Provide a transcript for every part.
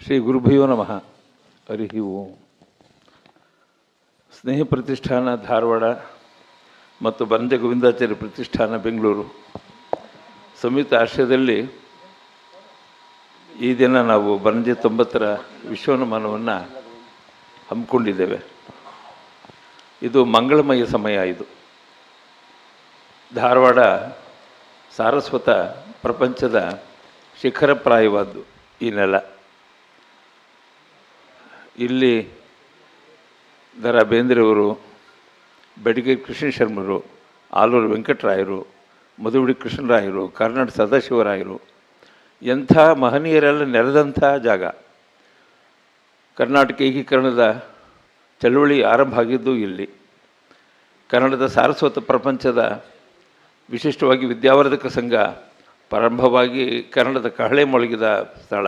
ಶ್ರೀ ಗುರುಭ್ಯೋ ನಮಃ. ಹರಿ ಓಂ. ಸ್ನೇಹ ಪ್ರತಿಷ್ಠಾನ ಧಾರವಾಡ ಮತ್ತು ಬರಂಜೆ ಗೋವಿಂದಾಚಾರ್ಯ ಪ್ರತಿಷ್ಠಾನ ಬೆಂಗಳೂರು ಸಂಯುಕ್ತ ಆಶ್ರಯದಲ್ಲಿ ಈ ದಿನ ನಾವು ಬರಂಜೆ 90ರ ವಿಶ್ವನಮನವನ್ನು ಹಮ್ಮಿಕೊಂಡಿದ್ದೇವೆ. ಇದು ಮಂಗಳಮಯ ಸಮಯ. ಇದು ಧಾರವಾಡ ಸಾರಸ್ವತ ಪ್ರಪಂಚದ ಶಿಖರಪ್ರಾಯವಾದ್ದು ಈ ನೆಲ. ಇಲ್ಲಿ ದ ರಾ ಬೇಂದ್ರೆಯವರು, ಬೆಡಗೆ ಕೃಷ್ಣ ಶರ್ಮರು, ಆಲೂರು ವೆಂಕಟರಾಯರು, ಮಧುಗುಡಿ ಕೃಷ್ಣರಾಯರು, ಕಾರ್ನಾಡ್ ಸದಾಶಿವರಾಯರು, ಎಂಥ ಮಹನೀಯರೆಲ್ಲ ನೆರೆದಂಥ ಜಾಗ. ಕರ್ನಾಟಕ ಏಕೀಕರಣದ ಚಳುವಳಿ ಆರಂಭ ಆಗಿದ್ದು ಇಲ್ಲಿ. ಕನ್ನಡದ ಸಾರಸ್ವತ ಪ್ರಪಂಚದ ವಿಶಿಷ್ಟವಾಗಿ ವಿದ್ಯಾವರ್ಧಕ ಸಂಘ ಪ್ರಾರಂಭವಾಗಿ ಕನ್ನಡದ ಕಹಳೆ ಮೊಳಗಿದ ಸ್ಥಳ.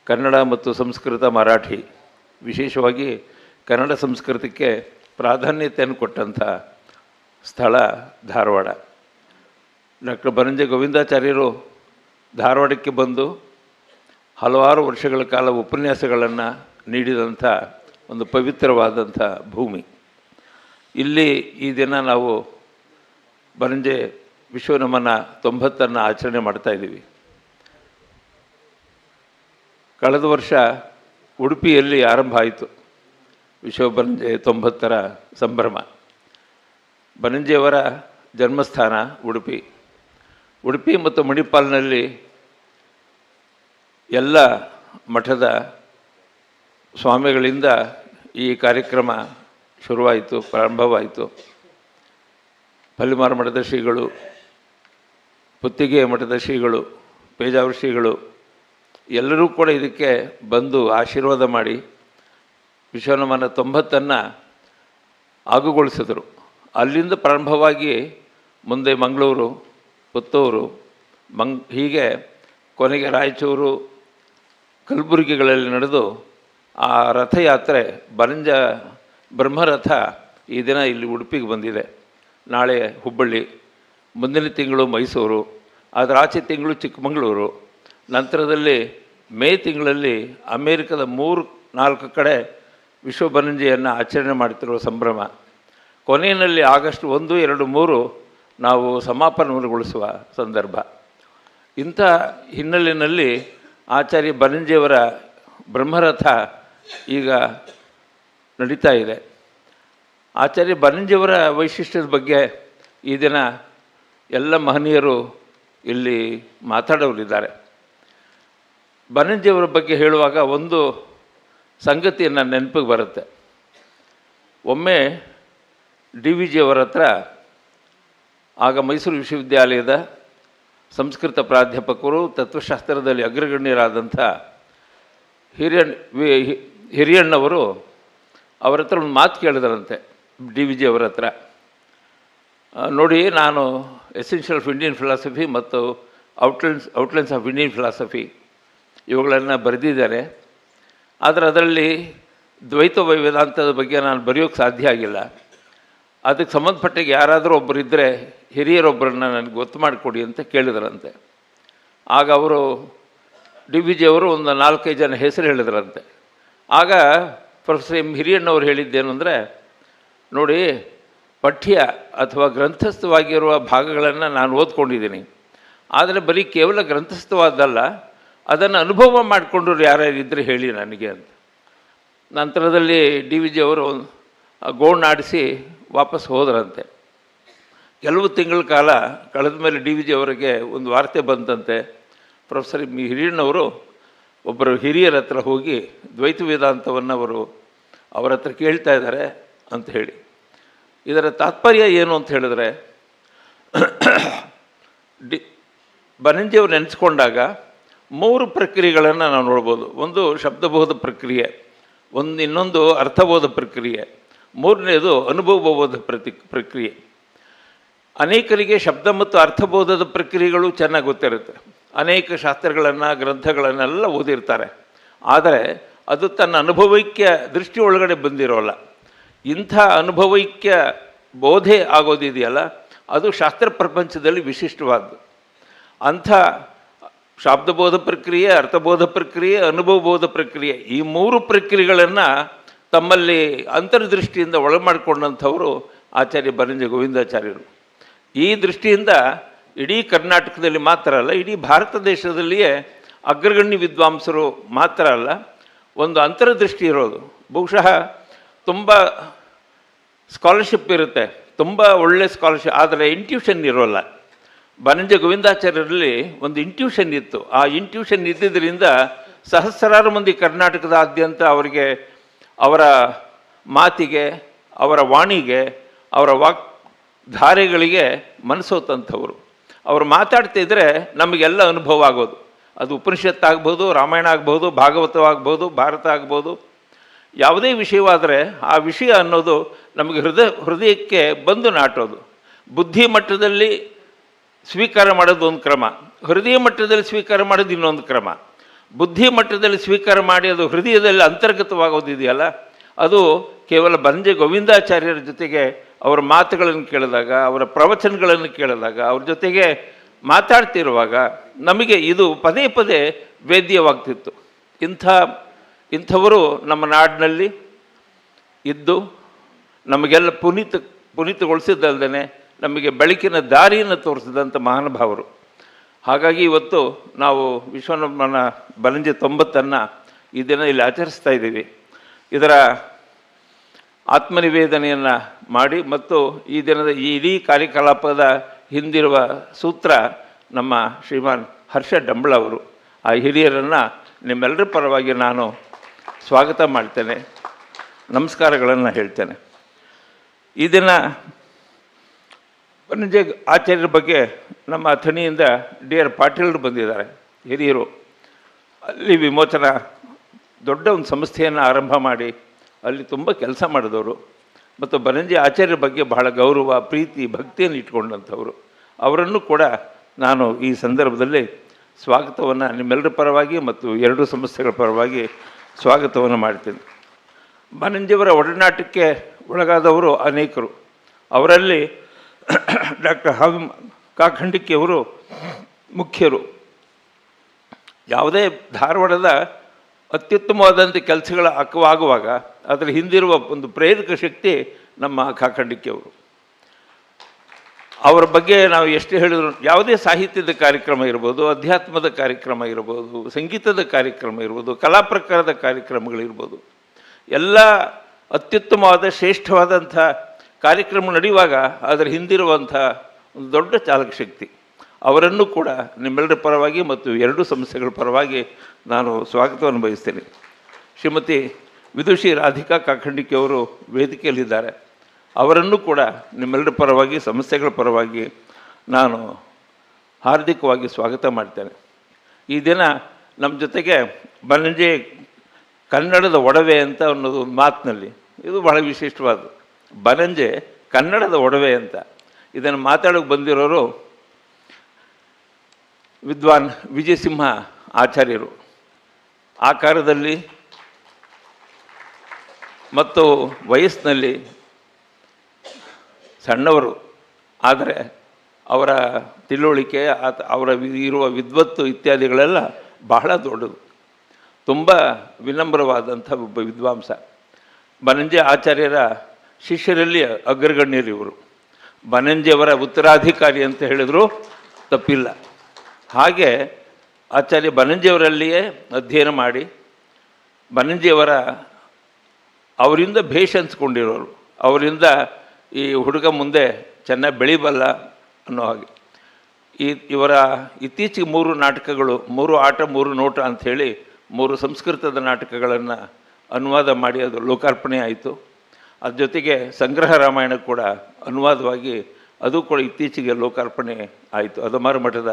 ಕನ್ನಡ ಮತ್ತು ಸಂಸ್ಕೃತ, ಮರಾಠಿ, ವಿಶೇಷವಾಗಿ ಕನ್ನಡ ಸಂಸ್ಕೃತಕ್ಕೆ ಪ್ರಾಧಾನ್ಯತೆಯನ್ನು ಕೊಟ್ಟಂಥ ಸ್ಥಳ ಧಾರವಾಡ. ಡಾಕ್ಟರ್ ಬರಂಜೆ ಗೋವಿಂದಾಚಾರ್ಯರು ಧಾರವಾಡಕ್ಕೆ ಬಂದು ಹಲವಾರು ವರ್ಷಗಳ ಕಾಲ ಉಪನ್ಯಾಸಗಳನ್ನು ನೀಡಿದಂಥ ಒಂದು ಪವಿತ್ರವಾದಂಥ ಭೂಮಿ. ಇಲ್ಲಿ ಈ ದಿನ ನಾವು ಬರಂಜೆ ವಿಶ್ವನಮನ 90ನ್ನು ಆಚರಣೆ ಮಾಡ್ತಾಯಿದ್ದೀವಿ. ಕಳೆದ ವರ್ಷ ಉಡುಪಿಯಲ್ಲಿ ಆರಂಭ ಆಯಿತು ವಿಶ್ವ ಬರಂಜೆ 90ರ ಸಂಭ್ರಮ. ಬರಂಜೆಯವರ ಜನ್ಮಸ್ಥಾನ ಉಡುಪಿ ಮತ್ತು ಮಣಿಪಾಲ್ನಲ್ಲಿ ಎಲ್ಲ ಮಠದ ಸ್ವಾಮಿಗಳಿಂದ ಈ ಕಾರ್ಯಕ್ರಮ ಶುರುವಾಯಿತು, ಪ್ರಾರಂಭವಾಯಿತು. ಪಲ್ಲಿಮಾರು ಮಠದ ಶ್ರೀಗಳು, ಪುತ್ತಿಗೆ ಮಠದ ಶ್ರೀಗಳು, ಪೇಜಾವರ ಶ್ರೀಗಳು ಎಲ್ಲರೂ ಕೂಡ ಇದಕ್ಕೆ ಬಂದು ಆಶೀರ್ವಾದ ಮಾಡಿ ವಿಶ್ವನಮನ 90ನ್ನು ಆಗುಗೊಳಿಸಿದರು. ಅಲ್ಲಿಂದ ಪ್ರಾರಂಭವಾಗಿ ಮುಂದೆ ಮಂಗಳೂರು, ಪುತ್ತೂರು, ಹೀಗೆ ಕೊನೆಗೆ ರಾಯಚೂರು, ಕಲಬುರಗಿಗಳಲ್ಲಿ ನಡೆದು ಆ ರಥಯಾತ್ರೆ ಬರಂಜ ಬ್ರಹ್ಮರಥ ಈ ದಿನ ಇಲ್ಲಿ ಉಡುಪಿಗೆ ಬಂದಿದೆ. ನಾಳೆ ಹುಬ್ಬಳ್ಳಿ, ಮುಂದಿನ ತಿಂಗಳು ಮೈಸೂರು, ಅದರ ಆಚೆ ತಿಂಗಳು ಚಿಕ್ಕಮಗಳೂರು, ನಂತರದಲ್ಲಿ ಮೇ ತಿಂಗಳಲ್ಲಿ ಅಮೇರಿಕದ 3-4 ಕಡೆ ವಿಶ್ವ ಬರಂಜೆಯನ್ನು ಆಚರಣೆ ಮಾಡ್ತಿರುವ ಸಂಭ್ರಮ. ಕೊನೆಯಲ್ಲಿ ಆಗಸ್ಟ್ 1, 2, 3 ನಾವು ಸಮಾಪನಗೊಳಿಸುವ ಸಂದರ್ಭ. ಇಂಥ ಹಿನ್ನೆಲೆಯಲ್ಲಿ ಆಚಾರ್ಯ ಬರಂಜೆಯವರ ಬ್ರಹ್ಮರಥ ಈಗ ನಡೀತಾ ಇದೆ. ಆಚಾರ್ಯ ಬರಂಜೆಯವರ ವೈಶಿಷ್ಟ್ಯದ ಬಗ್ಗೆ ಈ ದಿನ ಎಲ್ಲ ಮಹನೀಯರು ಇಲ್ಲಿ ಮಾತಾಡೋರಿದ್ದಾರೆ. ಬರಂಜೆಯವರ ಬಗ್ಗೆ ಹೇಳುವಾಗ ಒಂದು ಸಂಗತಿ ನನ್ನ ನೆನಪಿಗೆ ಬರುತ್ತೆ. ಒಮ್ಮೆ DVG ಅವರ ಹತ್ರ, ಆಗ ಮೈಸೂರು ವಿಶ್ವವಿದ್ಯಾಲಯದ ಸಂಸ್ಕೃತ ಪ್ರಾಧ್ಯಾಪಕರು, ತತ್ವಶಾಸ್ತ್ರದಲ್ಲಿ ಅಗ್ರಗಣ್ಯರಾದಂಥ ಹಿರಿಯಣ್ಣವರು ಅವರ ಹತ್ರ ಒಂದು ಮಾತು ಕೇಳಿದರಂತೆ. DVG ಅವರ ಹತ್ರ, ನೋಡಿ, ನಾನು ಎಸೆನ್ಷಿಯಲ್ ಆಫ್ ಇಂಡಿಯನ್ ಫಿಲಾಸಫಿ ಮತ್ತು ಔಟ್ಲೈನ್ಸ್ ಆಫ್ ಇಂಡಿಯನ್ ಫಿಲಾಸಫಿ ಇವುಗಳನ್ನು ಬರೆದಿದ್ದಾರೆ. ಆದರೆ ಅದರಲ್ಲಿ ದ್ವೈತ ವೇದಾಂತದ ಬಗ್ಗೆ ನಾನು ಬರೆಯೋಕ್ಕೆ ಸಾಧ್ಯ ಆಗಿಲ್ಲ. ಅದಕ್ಕೆ ಸಂಬಂಧಪಟ್ಟಾಗ ಯಾರಾದರೂ ಒಬ್ಬರಿದ್ದರೆ ಹಿರಿಯರೊಬ್ಬರನ್ನ ನನಗೆ ಗೊತ್ತು ಮಾಡಿಕೊಡಿ ಅಂತ ಕೇಳಿದ್ರಂತೆ. ಆಗ ಅವರು DVG ಅವರು ಒಂದು 4-5 ಜನ ಹೆಸರು ಹೇಳಿದ್ರಂತೆ. ಆಗ ಪ್ರೊಫೆಸರ್ ಹಿರಿಯಣ್ಣವ್ರು ಹೇಳಿದ್ದೇನು ಅಂದರೆ, ನೋಡಿ, ಪಠ್ಯ ಅಥವಾ ಗ್ರಂಥಸ್ಥವಾಗಿರುವ ಭಾಗಗಳನ್ನು ನಾನು ಓದ್ಕೊಂಡಿದ್ದೀನಿ, ಆದರೆ ಬರೀ ಕೇವಲ ಗ್ರಂಥಸ್ಥವಾದಲ್ಲ, ಅದನ್ನು ಅನುಭವ ಮಾಡಿಕೊಂಡ್ರು ಯಾರ್ಯಾರಿದ್ದರೆ ಹೇಳಿ ನನಗೆ ಅಂತ. ನಂತರದಲ್ಲಿ DVG ಅವರು ಗೋಣಾಡಿಸಿ ವಾಪಸ್ ಹೋದ್ರಂತೆ. ಕೆಲವು ತಿಂಗಳ ಕಾಲ ಕಳೆದ ಮೇಲೆ DVG ಅವರಿಗೆ ಒಂದು ವಾರ್ತೆ ಬಂತಂತೆ, ಪ್ರೊಫೆಸರ್ ಹಿರಿಯಣ್ಣವರು ಒಬ್ಬರು ಹಿರಿಯರ ಹತ್ರ ಹೋಗಿ ದ್ವೈತ ವೇದಾಂತವನ್ನು ಅವರ ಹತ್ರ ಕೇಳ್ತಾ ಇದ್ದಾರೆ ಅಂತ ಹೇಳಿ. ಇದರ ತಾತ್ಪರ್ಯ ಏನು ಅಂತ ಹೇಳಿದ್ರೆ, ಬರಂಜೆಯವರು ನೆನೆಸ್ಕೊಂಡಾಗ 3 ಪ್ರಕ್ರಿಯೆಗಳನ್ನು ನಾವು ನೋಡ್ಬೋದು. ಒಂದು ಶಬ್ದಬೋಧ ಪ್ರಕ್ರಿಯೆ, ಇನ್ನೊಂದು ಅರ್ಥಬೋಧ ಪ್ರಕ್ರಿಯೆ, ಮೂರನೇದು ಅನುಭವಬೋಧ ಪ್ರಕ್ರಿಯೆ. ಅನೇಕರಿಗೆ ಶಬ್ದ ಮತ್ತು ಅರ್ಥಬೋಧದ ಪ್ರಕ್ರಿಯೆಗಳು ಚೆನ್ನಾಗಿ ಗೊತ್ತಿರುತ್ತೆ. ಅನೇಕ ಶಾಸ್ತ್ರಗಳನ್ನು, ಗ್ರಂಥಗಳನ್ನೆಲ್ಲ ಓದಿರ್ತಾರೆ. ಆದರೆ ಅದು ತನ್ನ ಅನುಭವೈಕ್ಯ ದೃಷ್ಟಿ ಒಳಗಡೆ ಬಂದಿರೋಲ್ಲ. ಇಂಥ ಅನುಭವೈಕ್ಯ ಬೋಧೆ ಆಗೋದಿದೆಯಲ್ಲ, ಅದು ಶಾಸ್ತ್ರ ಪ್ರಪಂಚದಲ್ಲಿ ವಿಶಿಷ್ಟವಾದ್ದು. ಅಂಥ ಶಾಬ್ದಬೋಧ ಪ್ರಕ್ರಿಯೆ, ಅರ್ಥಬೋಧ ಪ್ರಕ್ರಿಯೆ, ಅನುಭವಬೋಧ ಪ್ರಕ್ರಿಯೆ, ಈ ಮೂರು ಪ್ರಕ್ರಿಯೆಗಳನ್ನು ತಮ್ಮಲ್ಲಿ ಅಂತರ್ದೃಷ್ಟಿಯಿಂದ ಒಳಮಾಡಿಕೊಂಡಂಥವರು ಆಚಾರ್ಯ ಬನ್ನಂಜೆ ಗೋವಿಂದಾಚಾರ್ಯರು. ಈ ದೃಷ್ಟಿಯಿಂದ ಇಡೀ ಕರ್ನಾಟಕದಲ್ಲಿ ಮಾತ್ರ ಅಲ್ಲ, ಇಡೀ ಭಾರತ ದೇಶದಲ್ಲಿಯೇ ಅಗ್ರಗಣ್ಯ ವಿದ್ವಾಂಸರು ಮಾತ್ರ ಅಲ್ಲ, ಒಂದು ಅಂತರ್ದೃಷ್ಟಿ ಇರೋದು. ಬಹುಶಃ ತುಂಬ ಸ್ಕಾಲರ್ಶಿಪ್ ಇರುತ್ತೆ, ತುಂಬ ಒಳ್ಳೆ ಸ್ಕಾಲರ್ಶಿಪ್, ಆದರೆ ಇಂಟ್ಯೂಷನ್ ಇರೋಲ್ಲ. ಬನ್ನಂಜೆ ಗೋವಿಂದಾಚಾರ್ಯರಲ್ಲಿ ಒಂದು ಇಂಟ್ಯೂಷನ್ ಇತ್ತು. ಆ ಇಂಟ್ಯೂಷನ್ ಇದ್ದಿದ್ದರಿಂದ ಸಹಸ್ರಾರು ಮಂದಿ ಕರ್ನಾಟಕದಾದ್ಯಂತ ಅವರಿಗೆ, ಅವರ ಮಾತಿಗೆ, ಅವರ ವಾಣಿಗೆ, ಅವರ ಧಾರೆಗಳಿಗೆ ಮನಸೋತಂಥವರು. ಅವರು ಮಾತಾಡ್ತಿದ್ರೆ ನಮಗೆಲ್ಲ ಅನುಭವ ಆಗೋದು. ಅದು ಉಪನಿಷತ್ತು ಆಗ್ಬೋದು, ರಾಮಾಯಣ ಆಗ್ಬೋದು, ಭಾಗವತವಾಗ್ಬೋದು, ಭಾರತ ಆಗ್ಬೋದು, ಯಾವುದೇ ವಿಷಯವಾದರೆ ಆ ವಿಷಯ ಅನ್ನೋದು ನಮಗೆ ಹೃದಯಕ್ಕೆ ಬಂದು ನಾಟೋದು. ಬುದ್ಧಿ ಮಟ್ಟದಲ್ಲಿ ಸ್ವೀಕಾರ ಮಾಡೋದು ಒಂದು ಕ್ರಮ, ಹೃದಯ ಮಟ್ಟದಲ್ಲಿ ಸ್ವೀಕಾರ ಮಾಡೋದು ಇನ್ನೊಂದು ಕ್ರಮ. ಬುದ್ಧಿ ಮಟ್ಟದಲ್ಲಿ ಸ್ವೀಕಾರ ಮಾಡಿ ಅದು ಹೃದಯದಲ್ಲಿ ಅಂತರ್ಗತವಾಗೋದಿದೆಯಲ್ಲ, ಅದು ಕೇವಲ ಬನ್ನಂಜೆ ಗೋವಿಂದಾಚಾರ್ಯರ ಜೊತೆಗೆ ಅವರ ಮಾತುಗಳನ್ನು ಕೇಳಿದಾಗ, ಅವರ ಪ್ರವಚನಗಳನ್ನು ಕೇಳಿದಾಗ, ಅವ್ರ ಜೊತೆಗೆ ಮಾತಾಡ್ತಿರುವಾಗ ನಮಗೆ ಇದು ಪದೇ ಪದೇ ವೇದ್ಯವಾಗ್ತಿತ್ತು. ಇಂಥವರು ನಮ್ಮ ನಾಡಿನಲ್ಲಿ ಇದ್ದು ನಮಗೆಲ್ಲ ಪುನೀತಗೊಳಿಸಿದ್ದಲ್ದೇ ನಮಗೆ ಬೆಳಕಿನ ದಾರಿಯನ್ನು ತೋರಿಸಿದಂಥ ಮಹಾನುಭಾವರು. ಹಾಗಾಗಿ ಇವತ್ತು ನಾವು ವಿಶ್ವನಾಥನ ಬನ್ನಂಜೆ 90 ಈ ದಿನ ಇಲ್ಲಿ ಆಚರಿಸ್ತಾ ಇದ್ದೀವಿ. ಇದರ ಆತ್ಮನಿವೇದನೆಯನ್ನು ಮಾಡಿ ಮತ್ತು ಈ ದಿನದ ಈ ಇಡೀ ಕಾರ್ಯಕಲಾಪದ ಹಿಂದಿರುವ ಸೂತ್ರ ನಮ್ಮ ಶ್ರೀಮಾನ್ ಹರ್ಷ ಡಂಬಳ ಅವರು. ಆ ಹಿರಿಯರನ್ನು ನಿಮ್ಮೆಲ್ಲರ ಪರವಾಗಿ ನಾನು ಸ್ವಾಗತ ಮಾಡ್ತೇನೆ, ನಮಸ್ಕಾರಗಳನ್ನು ಹೇಳ್ತೇನೆ. ಈ ದಿನ ಬನ್ನಂಜೆ ಆಚಾರ್ಯರ ಬಗ್ಗೆ ನಮ್ಮ ಅಥಣಿಯಿಂದ ಡಿ.ಆರ್. ಪಾಟೀಲರು ಬಂದಿದ್ದಾರೆ, ಹಿರಿಯರು. ಅಲ್ಲಿ ವಿಮೋಚನ ದೊಡ್ಡ ಒಂದು ಸಂಸ್ಥೆಯನ್ನು ಆರಂಭ ಮಾಡಿ ಅಲ್ಲಿ ತುಂಬ ಕೆಲಸ ಮಾಡಿದವರು ಮತ್ತು ಬನ್ನಂಜೆ ಆಚಾರ್ಯರ ಬಗ್ಗೆ ಬಹಳ ಗೌರವ, ಪ್ರೀತಿ, ಭಕ್ತಿಯನ್ನು ಇಟ್ಕೊಂಡಂಥವರು. ಅವರನ್ನು ಕೂಡ ನಾನು ಈ ಸಂದರ್ಭದಲ್ಲಿ ಸ್ವಾಗತವನ್ನು ನಿಮ್ಮೆಲ್ಲರ ಪರವಾಗಿ ಮತ್ತು ಎರಡೂ ಸಂಸ್ಥೆಗಳ ಪರವಾಗಿ ಸ್ವಾಗತವನ್ನು ಮಾಡ್ತೀನಿ. ಬನ್ನಂಜೆಯವರ ಒಡನಾಟಕ್ಕೆ ಒಳಗಾದವರು ಅನೇಕರು. ಅವರಲ್ಲಿ ಡಾಕ್ಟರ್ ಕಾಖಂಡಿಕೆಯವರು ಮುಖ್ಯರು. ಯಾವುದೇ ಧಾರವಾಡದ ಅತ್ಯುತ್ತಮವಾದಂಥ ಕೆಲಸಗಳ ಆಗುವಾಗ ಅದರ ಹಿಂದಿರುವ ಒಂದು ಪ್ರೇರಕ ಶಕ್ತಿ ನಮ್ಮ ಕಾಖಂಡಿಕೆಯವರು. ಅವರ ಬಗ್ಗೆ ನಾವು ಎಷ್ಟು ಹೇಳಿದ್ರು, ಯಾವುದೇ ಸಾಹಿತ್ಯದ ಕಾರ್ಯಕ್ರಮ ಇರ್ಬೋದು, ಅಧ್ಯಾತ್ಮದ ಕಾರ್ಯಕ್ರಮ ಇರ್ಬೋದು, ಸಂಗೀತದ ಕಾರ್ಯಕ್ರಮ ಇರ್ಬೋದು, ಕಲಾ ಪ್ರಕಾರದ ಕಾರ್ಯಕ್ರಮಗಳಿರ್ಬೋದು, ಎಲ್ಲ ಅತ್ಯುತ್ತಮವಾದ ಶ್ರೇಷ್ಠವಾದಂಥ ಕಾರ್ಯಕ್ರಮ ನಡೆಯುವಾಗ ಅದರ ಹಿಂದಿರುವಂಥ ಒಂದು ದೊಡ್ಡ ಚಾಲಕ ಶಕ್ತಿ. ಅವರನ್ನು ಕೂಡ ನಿಮ್ಮೆಲ್ಲರ ಪರವಾಗಿ ಮತ್ತು ಎರಡೂ ಸಂಸ್ಥೆಗಳ ಪರವಾಗಿ ನಾನು ಸ್ವಾಗತವನ್ನು ಬಯಸ್ತೇನೆ. ಶ್ರೀಮತಿ ವಿದುಷಿ ರಾಧಿಕಾ ಕಾಖಂಡಿಕೆಯವರು ವೇದಿಕೆಯಲ್ಲಿದ್ದಾರೆ. ಅವರನ್ನು ಕೂಡ ನಿಮ್ಮೆಲ್ಲರ ಪರವಾಗಿ, ಸಂಸ್ಥೆಗಳ ಪರವಾಗಿ ನಾನು ಹಾರ್ದಿಕವಾಗಿ ಸ್ವಾಗತ ಮಾಡ್ತೇನೆ. ಈ ದಿನ ನಮ್ಮ ಜೊತೆಗೆ ಬನ್ನಂಜೆ ಕನ್ನಡದ ಒಡವೆ ಅಂತ ಅನ್ನೋದು ಒಂದು ಮಾತಿನಲ್ಲಿ ಇದು ಬಹಳ ವಿಶಿಷ್ಟವಾದ. ಬನ್ನಂಜೆ ಕನ್ನಡದ ಒಡವೆ ಅಂತ ಇದನ್ನು ಮಾತಾಡೋಕ್ಕೆ ಬಂದಿರೋರು ವಿದ್ವಾನ್ ವಿಜಯಸಿಂಹ ಆಚಾರ್ಯರು. ಆಕಾರದಲ್ಲಿ ಮತ್ತು ವಯಸ್ಸಿನಲ್ಲಿ ಸಣ್ಣವರು, ಆದರೆ ಅವರ ತಿಳುವಳಿಕೆ, ಅವರ ಇರುವ ವಿದ್ವತ್ತು ಇತ್ಯಾದಿಗಳೆಲ್ಲ ಬಹಳ ದೊಡ್ಡದು. ತುಂಬ ವಿನಮ್ರವಾದಂಥ ಒಬ್ಬ ವಿದ್ವಾಂಸ. ಬನ್ನಂಜೆ ಆಚಾರ್ಯರ ಶಿಷ್ಯರಲ್ಲಿ ಅಗ್ರಗಣ್ಯರು ಇವರು. ಬನ್ನಂಜೆಯವರ ಉತ್ತರಾಧಿಕಾರಿ ಅಂತ ಹೇಳಿದ್ರು ತಪ್ಪಿಲ್ಲ. ಹಾಗೆ ಆಚಾರ್ಯ ಬನ್ನಂಜೆಯವರಲ್ಲಿಯೇ ಅಧ್ಯಯನ ಮಾಡಿ ಅವರಿಂದ ಭೇಷ್ ಅನ್ಸ್ಕೊಂಡಿರೋರು. ಅವರಿಂದ ಈ ಹುಡುಗ ಮುಂದೆ ಚೆನ್ನಾಗಿ ಬೆಳಿಬಲ್ಲ ಅನ್ನೋ ಹಾಗೆ ಇವರ ಇತ್ತೀಚೆಗೆ 3 ನಾಟಕಗಳು, 3 ಆಟ 3 ನೋಟ ಅಂಥೇಳಿ 3 ಸಂಸ್ಕೃತದ ನಾಟಕಗಳನ್ನು ಅನುವಾದ ಮಾಡಿ ಅದು ಲೋಕಾರ್ಪಣೆ ಆಯಿತು. ಅದ್ರ ಜೊತೆಗೆ ಸಂಗ್ರಹ ರಾಮಾಯಣ ಕೂಡ ಅನುವಾದವಾಗಿ ಅದು ಕೂಡ ಇತ್ತೀಚೆಗೆ ಲೋಕಾರ್ಪಣೆ ಆಯಿತು ಅದಮಾರು ಮಠದ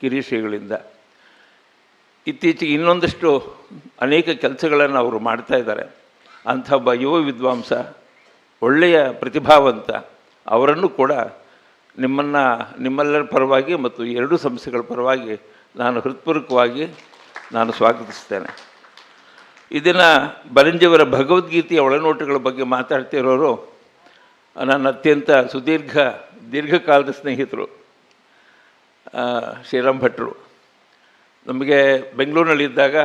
ಕಿರೀಶ್ರೀಗಳಿಂದ. ಇತ್ತೀಚೆಗೆ ಇನ್ನೊಂದಷ್ಟು ಅನೇಕ ಕೆಲಸಗಳನ್ನು ಅವರು ಮಾಡ್ತಾಯಿದ್ದಾರೆ. ಅಂಥ ಒಬ್ಬ ಯುವ ವಿದ್ವಾಂಸ, ಒಳ್ಳೆಯ ಪ್ರತಿಭಾವಂತ, ಅವರನ್ನು ಕೂಡ ನಿಮ್ಮೆಲ್ಲರ ಪರವಾಗಿ ಮತ್ತು ಎರಡೂ ಸಂಸ್ಥೆಗಳ ಪರವಾಗಿ ನಾನು ಹೃತ್ಪೂರ್ವಕವಾಗಿ ನಾನು ಸ್ವಾಗತಿಸ್ತೇನೆ. ಇದನ್ನು ಬನ್ನಂಜೆಯವರ ಭಗವದ್ಗೀತೆಯ ಒಳನೋಟಗಳ ಬಗ್ಗೆ ಮಾತಾಡ್ತಿರೋರು ನನ್ನ ಅತ್ಯಂತ ದೀರ್ಘಕಾಲದ ಸ್ನೇಹಿತರು ಶ್ರೀರಾಮ್ ಭಟ್ರು. ನಮಗೆ ಬೆಂಗಳೂರಿನಲ್ಲಿದ್ದಾಗ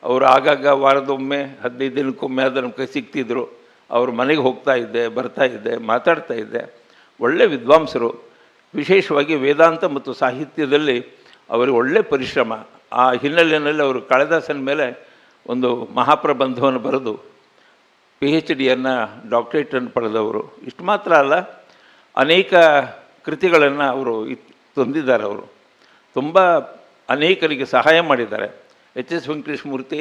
ಅವರು ಆಗಾಗ ವಾರದೊಮ್ಮೆ 15 ದಿನಕ್ಕೊಮ್ಮೆ ಅದು ನಮ್ಮ ಕೈ ಸಿಗ್ತಿದ್ರು. ಅವ್ರ ಮನೆಗೆ ಹೋಗ್ತಾ ಇದ್ದೆ, ಬರ್ತಾ ಇದ್ದೆ, ಮಾತಾಡ್ತಾ ಇದ್ದೆ. ಒಳ್ಳೆ ವಿದ್ವಾಂಸರು. ವಿಶೇಷವಾಗಿ ವೇದಾಂತ ಮತ್ತು ಸಾಹಿತ್ಯದಲ್ಲಿ ಅವರಿಗೆ ಒಳ್ಳೆ ಪರಿಶ್ರಮ. ಆ ಹಿನ್ನೆಲೆಯಲ್ಲಿ ಅವರು ಕಾಳಿದಾಸನ ಮೇಲೆ ಒಂದು ಮಹಾಪ್ರಬಂಧವನ್ನು ಬರೆದು PhD-ಯನ್ನು ಡಾಕ್ಟರೇಟನ್ನು ಪಡೆದವರು. ಇಷ್ಟು ಮಾತ್ರ ಅಲ್ಲ, ಅನೇಕ ಕೃತಿಗಳನ್ನು ಅವರು ತಂದಿದ್ದಾರೆ. ಅವರು ತುಂಬ ಅನೇಕರಿಗೆ ಸಹಾಯ ಮಾಡಿದ್ದಾರೆ. HS ವೆಂಕಟೇಶಮೂರ್ತಿ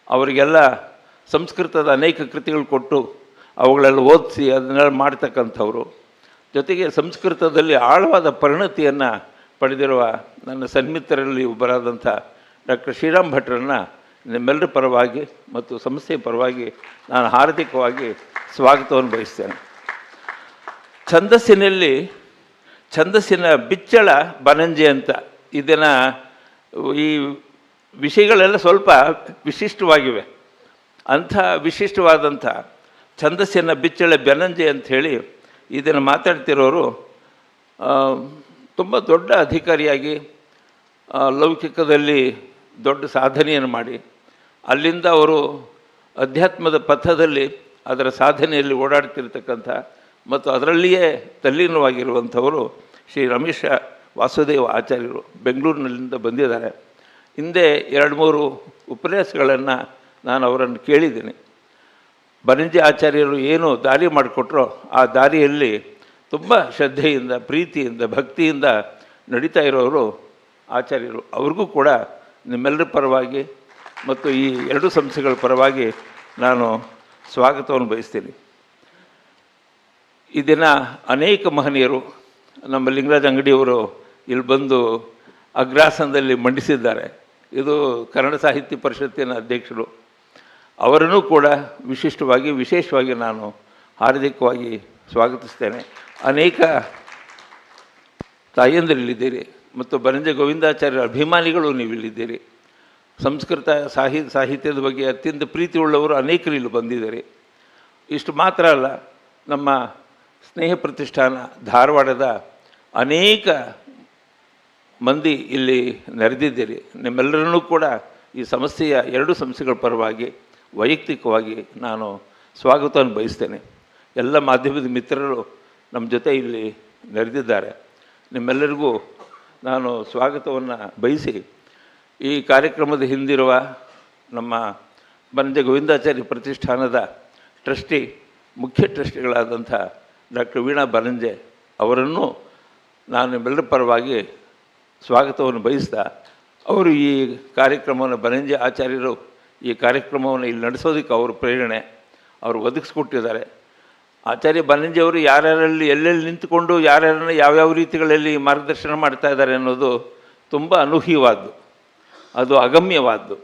ಅವರಿಗೆಲ್ಲ ಸಂಸ್ಕೃತದ ಅನೇಕ ಕೃತಿಗಳು ಕೊಟ್ಟು ಅವುಗಳೆಲ್ಲ ಓದಿಸಿ ಅದನ್ನೆಲ್ಲ ಮಾಡ್ತಕ್ಕಂಥವ್ರು. ಜೊತೆಗೆ ಸಂಸ್ಕೃತದಲ್ಲಿ ಆಳವಾದ ಪರಿಣತಿಯನ್ನು ಪಡೆದಿರುವ ನನ್ನ ಸನ್ಮಿತ್ರರಲ್ಲಿ ಒಬ್ಬರಾದಂಥ ಡಾಕ್ಟರ್ ಶ್ರೀರಾಮ್ ಭಟ್ರನ್ನು ನಿಮ್ಮೆಲ್ಲರ ಪರವಾಗಿ ಮತ್ತು ಸಂಸ್ಥೆಯ ಪರವಾಗಿ ನಾನು ಹಾರ್ದಿಕವಾಗಿ ಸ್ವಾಗತವನ್ನು ಬಯಸ್ತೇನೆ. ಛಂದಸ್ಸಿನ ಬಿಚ್ಚಳ ಬನಂಜೆ ಅಂತ ಇದನ್ನು ಈ ವಿಷಯಗಳೆಲ್ಲ ಸ್ವಲ್ಪ ವಿಶಿಷ್ಟವಾಗಿವೆ. ಅಂಥ ವಿಶಿಷ್ಟವಾದಂಥ ಛಂದಸ್ಸಿನ ಬಿಚ್ಚಳ ಬನಂಜೆ ಅಂಥೇಳಿ ಇದನ್ನು ಮಾತಾಡ್ತಿರೋರು ತುಂಬ ದೊಡ್ಡ ಅಧಿಕಾರಿಯಾಗಿ ಲೌಕಿಕದಲ್ಲಿ ದೊಡ್ಡ ಸಾಧನೆಯನ್ನು ಮಾಡಿ ಅಲ್ಲಿಂದ ಅವರು ಅಧ್ಯಾತ್ಮದ ಪಥದಲ್ಲಿ ಅದರ ಸಾಧನೆಯಲ್ಲಿ ಓಡಾಡ್ತಿರ್ತಕ್ಕಂಥ ಮತ್ತು ಅದರಲ್ಲಿಯೇ ತಲ್ಲೀನವಾಗಿರುವಂಥವರು ಶ್ರೀ ರಮೇಶ ವಾಸುದೇವ ಆಚಾರ್ಯರು ಬೆಂಗಳೂರಿನಲ್ಲಿಂದ ಬಂದಿದ್ದಾರೆ. ಹಿಂದೆ 2-3 ಉಪನ್ಯಾಸಗಳನ್ನು ನಾನು ಅವರನ್ನು ಕೇಳಿದ್ದೀನಿ. ಬನಂಜೆ ಆಚಾರ್ಯರು ಏನು ದಾರಿ ಮಾಡಿಕೊಟ್ರೋ ಆ ದಾರಿಯಲ್ಲಿ ತುಂಬ ಶ್ರದ್ಧೆಯಿಂದ, ಪ್ರೀತಿಯಿಂದ, ಭಕ್ತಿಯಿಂದ ನಡೀತಾ ಇರೋರು ಆಚಾರ್ಯರು. ಅವ್ರಿಗೂ ಕೂಡ ನಿಮ್ಮೆಲ್ಲರ ಪರವಾಗಿ ಮತ್ತು ಈ 2 ಸಂಸ್ಥೆಗಳ ಪರವಾಗಿ ನಾನು ಸ್ವಾಗತವನ್ನು ಬಯಸ್ತೀನಿ. ಈ ದಿನ ಅನೇಕ ಮಹನೀಯರು ನಮ್ಮ ಲಿಂಗರಾಜ ಅಂಗಡಿಯವರು ಇಲ್ಲಿ ಬಂದು ಅಗ್ರಾಸನದಲ್ಲಿ ಮಂಡಿಸಿದ್ದಾರೆ. ಇದು ಕನ್ನಡ ಸಾಹಿತ್ಯ ಪರಿಷತ್ತಿನ ಅಧ್ಯಕ್ಷರು. ಅವರನ್ನು ಕೂಡ ವಿಶೇಷವಾಗಿ ನಾನು ಹಾರ್ದಿಕವಾಗಿ ಸ್ವಾಗತಿಸ್ತೇನೆ. ಅನೇಕ ತಾಯಂದಿರಲ್ಲಿದ್ದೀರಿ ಮತ್ತು ಬನಂಜೆ ಗೋವಿಂದಾಚಾರ್ಯರ ಅಭಿಮಾನಿಗಳು ನೀವಿಲ್ಲಿದ್ದೀರಿ. ಸಂಸ್ಕೃತ ಸಾಹಿತ್ಯದ ಬಗ್ಗೆ ಅತ್ಯಂತ ಪ್ರೀತಿ ಉಳ್ಳವರು ಅನೇಕರು ಇಲ್ಲಿ ಬಂದಿದ್ದೀರಿ. ಇಷ್ಟು ಮಾತ್ರ ಅಲ್ಲ, ನಮ್ಮ ಸ್ನೇಹ ಪ್ರತಿಷ್ಠಾನ ಧಾರವಾಡದ ಅನೇಕ ಮಂದಿ ಇಲ್ಲಿ ನೆರೆದಿದ್ದೀರಿ. ನಿಮ್ಮೆಲ್ಲರನ್ನೂ ಕೂಡ ಈ ಸಂಸ್ಥೆಯ 2 ಸಂಸ್ಥೆಗಳ ಪರವಾಗಿ ವೈಯಕ್ತಿಕವಾಗಿ ನಾನು ಸ್ವಾಗತವನ್ನು ಬಯಸ್ತೇನೆ. ಎಲ್ಲ ಮಾಧ್ಯಮದ ಮಿತ್ರರು ನಮ್ಮ ಜೊತೆ ಇಲ್ಲಿ ನೆರೆದಿದ್ದಾರೆ. ನಿಮ್ಮೆಲ್ಲರಿಗೂ ನಾನು ಸ್ವಾಗತವನ್ನು ಬಯಸಿ ಈ ಕಾರ್ಯಕ್ರಮದ ಹಿಂದಿರುವ ನಮ್ಮ ಬನಂಜೆ ಗೋವಿಂದಾಚಾರ್ಯ ಪ್ರತಿಷ್ಠಾನದ ಮುಖ್ಯ ಟ್ರಸ್ಟಿಗಳಾದಂಥ ಡಾಕ್ಟರ್ ವೀಣಾ ಬನಂಜೆ ಅವರನ್ನು ನಾನು ನಿಮ್ಮೆಲ್ಲರ ಪರವಾಗಿ ಸ್ವಾಗತವನ್ನು ಬಯಸ್ತಾ, ಅವರು ಈ ಕಾರ್ಯಕ್ರಮವನ್ನು ಬನಂಜೆ ಆಚಾರ್ಯರು ಈ ಕಾರ್ಯಕ್ರಮವನ್ನು ಇಲ್ಲಿ ನಡೆಸೋದಕ್ಕೆ ಅವರು ಪ್ರೇರಣೆ ಅವರು ಒದಗಿಸ್ಕೊಟ್ಟಿದ್ದಾರೆ. ಆಚಾರ್ಯ ಬನಂಜೆಯವರು ಯಾರ್ಯಾರಲ್ಲಿ ಎಲ್ಲೆಲ್ಲಿ ನಿಂತುಕೊಂಡು ಯಾರ್ಯಾರನ್ನು ಯಾವ್ಯಾವ ರೀತಿಗಳಲ್ಲಿ ಮಾರ್ಗದರ್ಶನ ಮಾಡ್ತಾ ಇದ್ದಾರೆ ಅನ್ನೋದು ತುಂಬ ಅನೂಹ್ಯವಾದ್ದು, ಅದು ಅಗಮ್ಯವಾದ್ದು.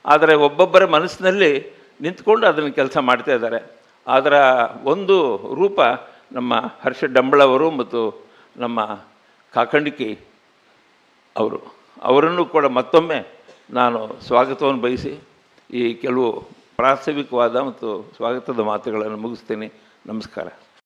ಆದರೆ ಒಬ್ಬೊಬ್ಬರ ಮನಸ್ಸಿನಲ್ಲಿ ನಿಂತ್ಕೊಂಡು ಅದನ್ನು ಕೆಲಸ ಮಾಡ್ತಾ ಇದ್ದಾರೆ. ಅದರ ಒಂದು ರೂಪ ನಮ್ಮ ಹರ್ಷ ಡಂಬಳವರು ಮತ್ತು ನಮ್ಮ ಕಾಕಂಡಿಕಿ ಅವರನ್ನು ಕೂಡ ಮತ್ತೊಮ್ಮೆ ನಾನು ಸ್ವಾಗತವನ್ನು ಬಯಸಿ ಈ ಕೆಲವು ಪ್ರಾಸ್ತಾವಿಕವಾದ ಮತ್ತು ಸ್ವಾಗತದ ಮಾತುಗಳನ್ನು ಮುಗಿಸ್ತೀನಿ. ನಮಸ್ಕಾರ.